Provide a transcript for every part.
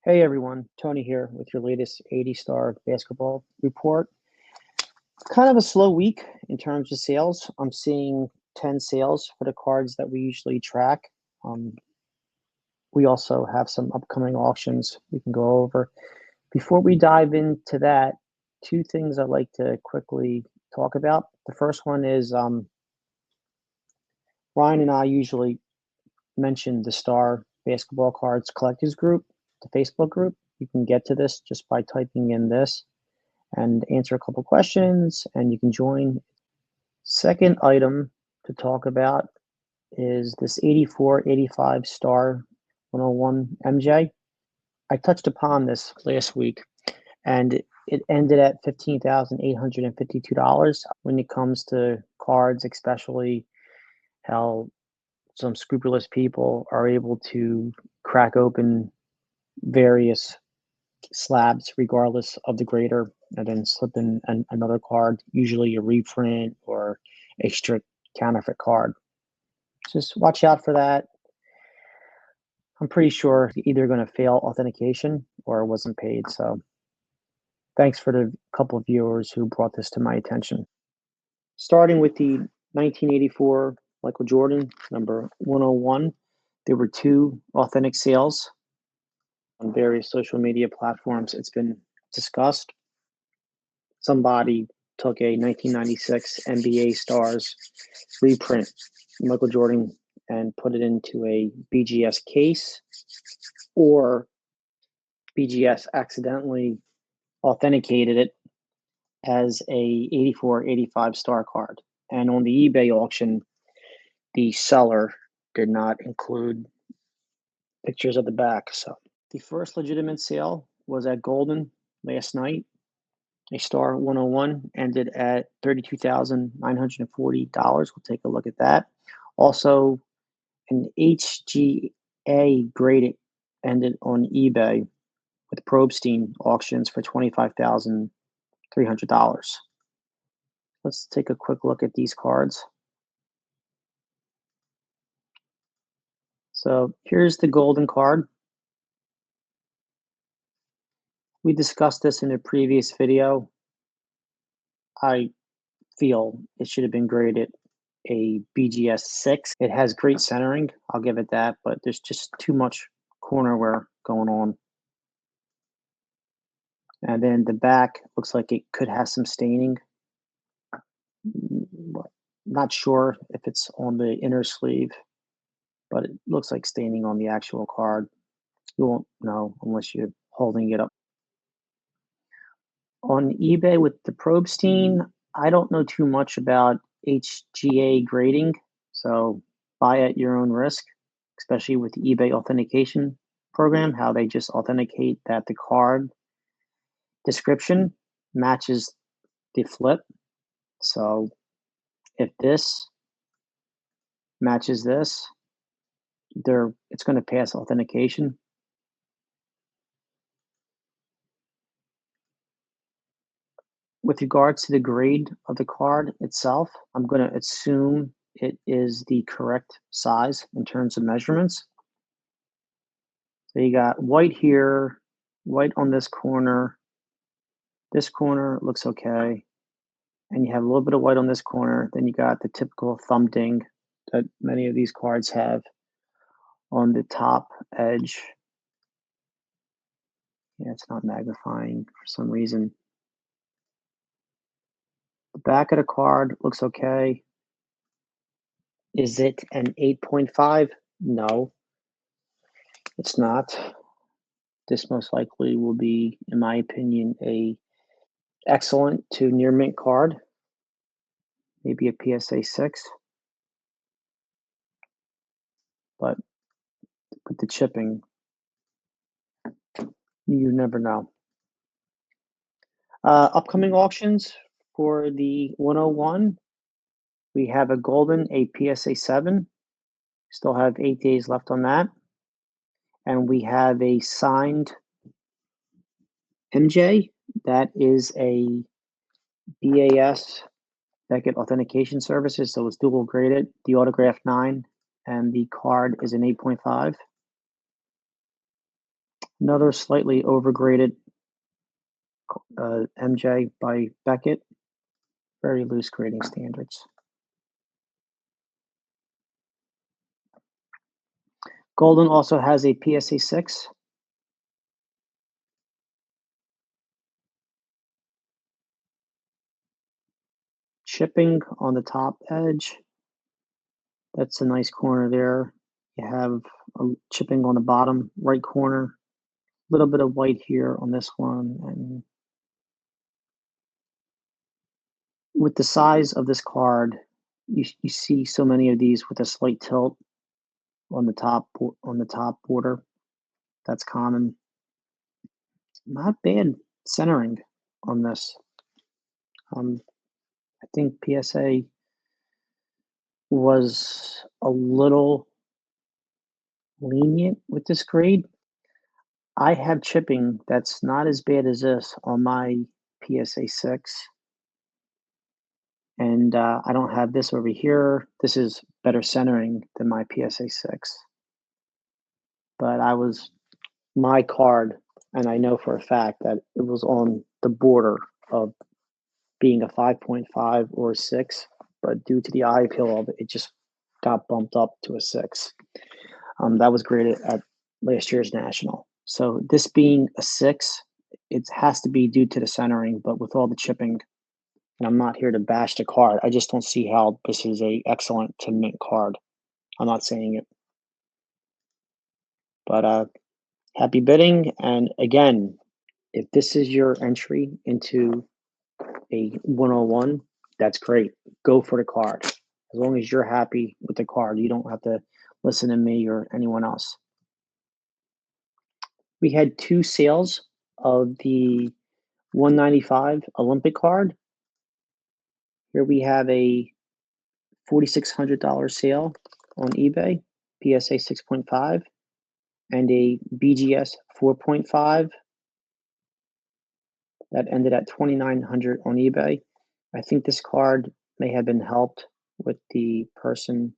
Hey everyone, Tony here with your latest 80-star basketball report. Kind of a slow week in terms of sales. I'm seeing 10 sales for the cards that we usually track. Um, we also have some upcoming auctions we can go over. Before we dive into that, two things I'd like to quickly talk about. The first one is Ryan and I usually mention the Star Basketball Cards Collectors Group, the Facebook group. You can get to this just by typing in this and answer a couple questions, and you can join. Second item to talk about is this 84-85 Star 101 MJ. I touched upon this last week, and it ended at $15,852. When it comes to cards, especially how some scrupulous people are able to crack open various slabs regardless of the grader and then slip in another card, usually a reprint or a strict counterfeit card. Just watch out for that. I'm pretty sure either going to fail authentication or wasn't paid. So thanks for the couple of viewers who brought this to my attention. Starting with the 1984 Michael Jordan, number 101, there were two authentic sales on various social media platforms. It's been discussed. Somebody took a 1996 NBA Stars reprint, Michael Jordan, and put it into a BGS case, or BGS accidentally authenticated it as a 84-85 star card. And on the eBay auction, the seller did not include pictures of the back. So the first legitimate sale was at Golden last night. A Star 101 ended at $32,940. We'll take a look at that. Also, an HGA graded ended on eBay with Probstein auctions for $25,300. Let's take a quick look at these cards. So here's the golden card. We discussed this in a previous video. I feel it should have been graded a BGS 6. It has great centering, I'll give it that, but there's just too much corner wear going on. And then the back looks like it could have some staining. Not sure if it's on the inner sleeve, but it looks like staining on the actual card. You won't know unless you're holding it up. On eBay with the Probstein, I don't know too much about HGA grading, so buy at your own risk, especially with the eBay authentication program, how they just authenticate that the card description matches the flip. So if this matches this, it's going to pass authentication. With regards to the grade of the card itself, I'm going to assume it is the correct size in terms of measurements. So you got white here, white on this corner. This corner looks okay. And you have a little bit of white on this corner. Then you got the typical thumb ding that many of these cards have on the top edge. Yeah, it's not magnifying for some reason. The back of the card looks okay. Is it an 8.5? No, it's not. This most likely will be, in my opinion, a excellent to near mint card. Maybe a PSA 6. But with the chipping, you never know. Upcoming auctions for the 101. We have a golden, a PSA 7. Still have 8 days left on that. And we have a signed MJ. That is a BAS, Beckett Authentication Services. So it's dual graded. The autograph 9 and the card is an 8.5. Another slightly overgraded MJ by Beckett. Very loose grading standards. Golden also has a PSA 6. Chipping on the top edge. That's a nice corner there. You have chipping on the bottom right corner. A little bit of white here on this one. And with the size of this card, you see so many of these with a slight tilt on the top border. That's common. Not bad centering on this. I think PSA was a little lenient with this grade. I have chipping that's not as bad as this on my PSA 6. And I don't have this over here. This is better centering than my PSA 6. But my card, and I know for a fact that it was on the border of being a 5.5 or a 6, but due to the eye appeal of it, it just got bumped up to a 6. That was graded at last year's national. So this being a 6, it has to be due to the centering, but with all the chipping, and I'm not here to bash the card. I just don't see how this is a excellent to mint card. I'm not saying it. But happy bidding. And again, if this is your entry into a 101, that's great. Go for the card. As long as you're happy with the card, you don't have to listen to me or anyone else. We had 2 sales of the 195 Olympic card. Here we have a $4,600 sale on eBay, PSA 6.5, and a BGS 4.5 that ended at $2,900 on eBay. I think this card may have been helped with the person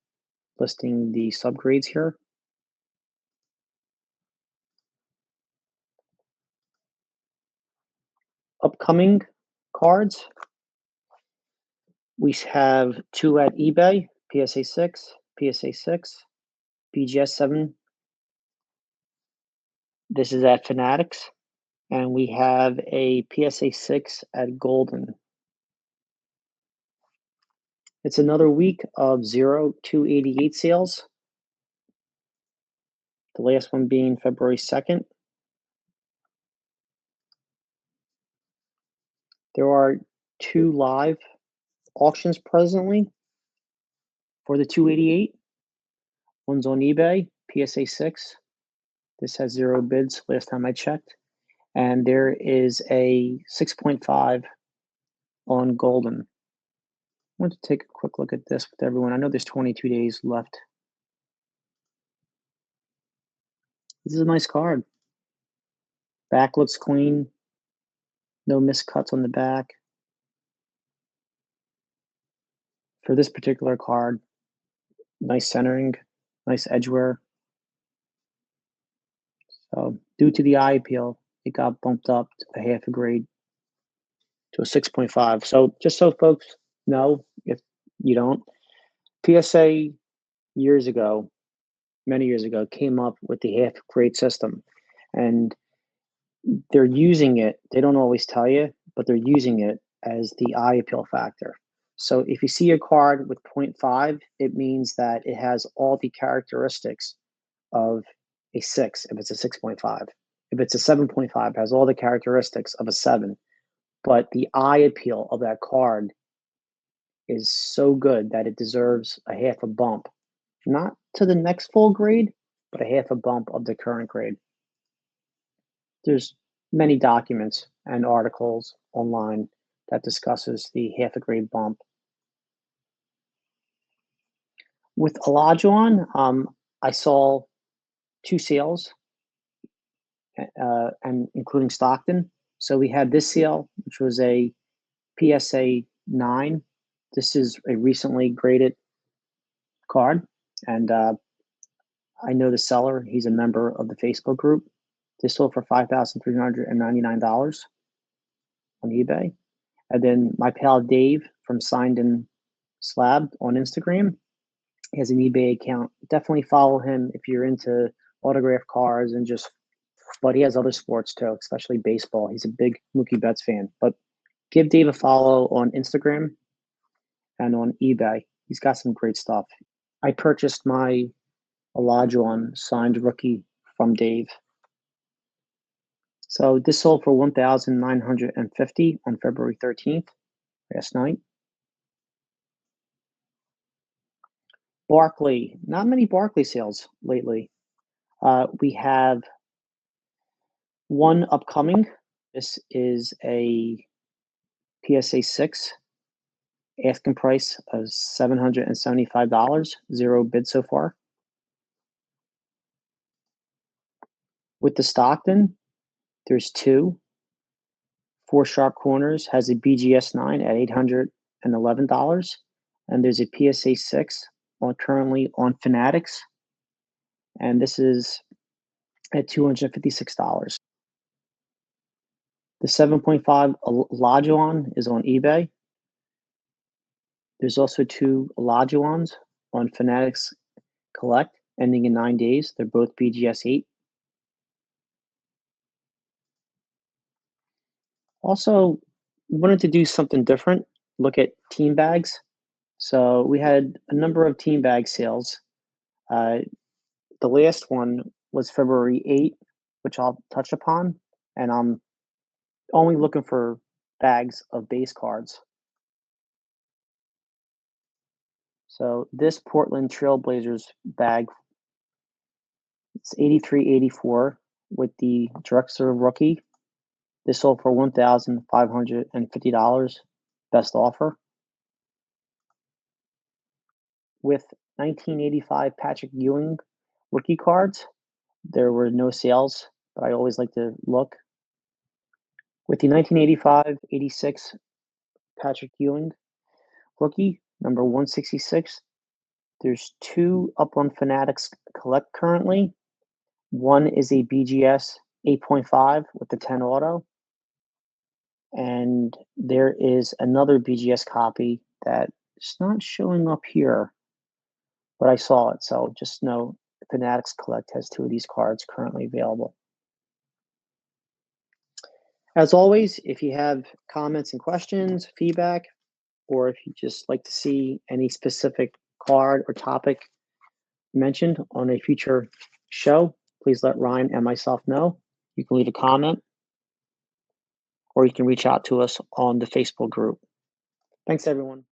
listing the subgrades here. Upcoming cards, we have 2 at eBay, PSA 6, PSA 6, BGS 7. This is at Fanatics. And we have a PSA 6 at Golden. It's another week of 0 288 sales. The last one being February 2nd. There are 2 live auctions presently for the 288. One's on eBay, PSA 6. This has 0 bids last time I checked. And there is a 6.5 on Golden. I want to take a quick look at this with everyone. I know there's 22 days left. This is a nice card. Back looks clean. No miscuts on the back. For this particular card, nice centering, nice edge wear. So due to the eye appeal, it got bumped up to a half a grade to a 6.5. So just so folks know, if you don't, PSA years ago, many years ago, came up with the half grade system. And they're using it. They don't always tell you, but they're using it as the eye appeal factor. So if you see a card with 0.5, it means that it has all the characteristics of a 6 if it's a 6.5. If it's a 7.5, it has all the characteristics of a 7. But the eye appeal of that card is so good that it deserves a half a bump. Not to the next full grade, but a half a bump of the current grade. There's many documents and articles online that discusses the half a grade bump. With Olajuwon, I saw 2 sales, and including Stockton. So we had this sale, which was a PSA 9. This is a recently graded card, and I know the seller. He's a member of the Facebook group. This sold for $5,399 on eBay. And then my pal Dave from Signed in Slab on Instagram, he has an eBay account. Definitely follow him if you're into autographed cars and just, but he has other sports too, especially baseball. He's a big Mookie Betts fan. But give Dave a follow on Instagram and on eBay. He's got some great stuff. I purchased my Olajuwon signed rookie from Dave. So this sold for $1,950 on February 13th, last night. Barkley, not many Barkley sales lately. We have one upcoming. This is a PSA 6, asking price of $775, zero bid so far. With the Stockton, there's two. Four Sharp Corners has a BGS 9 at $811, and there's a PSA 6 currently on Fanatics, and this is at $256. The 7.5 Olajuwon is on eBay. There's also two Olajuwons on Fanatics Collect, ending in 9 days. They're both BGS 8. Also, wanted to do something different, look at team bags. So we had a number of team bag sales. The last one was February 8th, which I'll touch upon, and I'm only looking for bags of base cards. So this Portland Trailblazers bag, it's 83.84 with the Drexler rookie. This sold for $1,550, best offer. With 1985 Patrick Ewing rookie cards, there were no sales, but I always like to look. With the 1985-86 Patrick Ewing rookie, number 166, there's two up on Fanatics Collect currently. One is a BGS 8.5 with the 10 auto. And there is another BGS copy that is not showing up here, but I saw it. So just know Fanatics Collect has two of these cards currently available. As always, if you have comments and questions, feedback, or if you just like to see any specific card or topic mentioned on a future show, please let Ryan and myself know. You can leave a comment or you can reach out to us on the Facebook group. Thanks, everyone.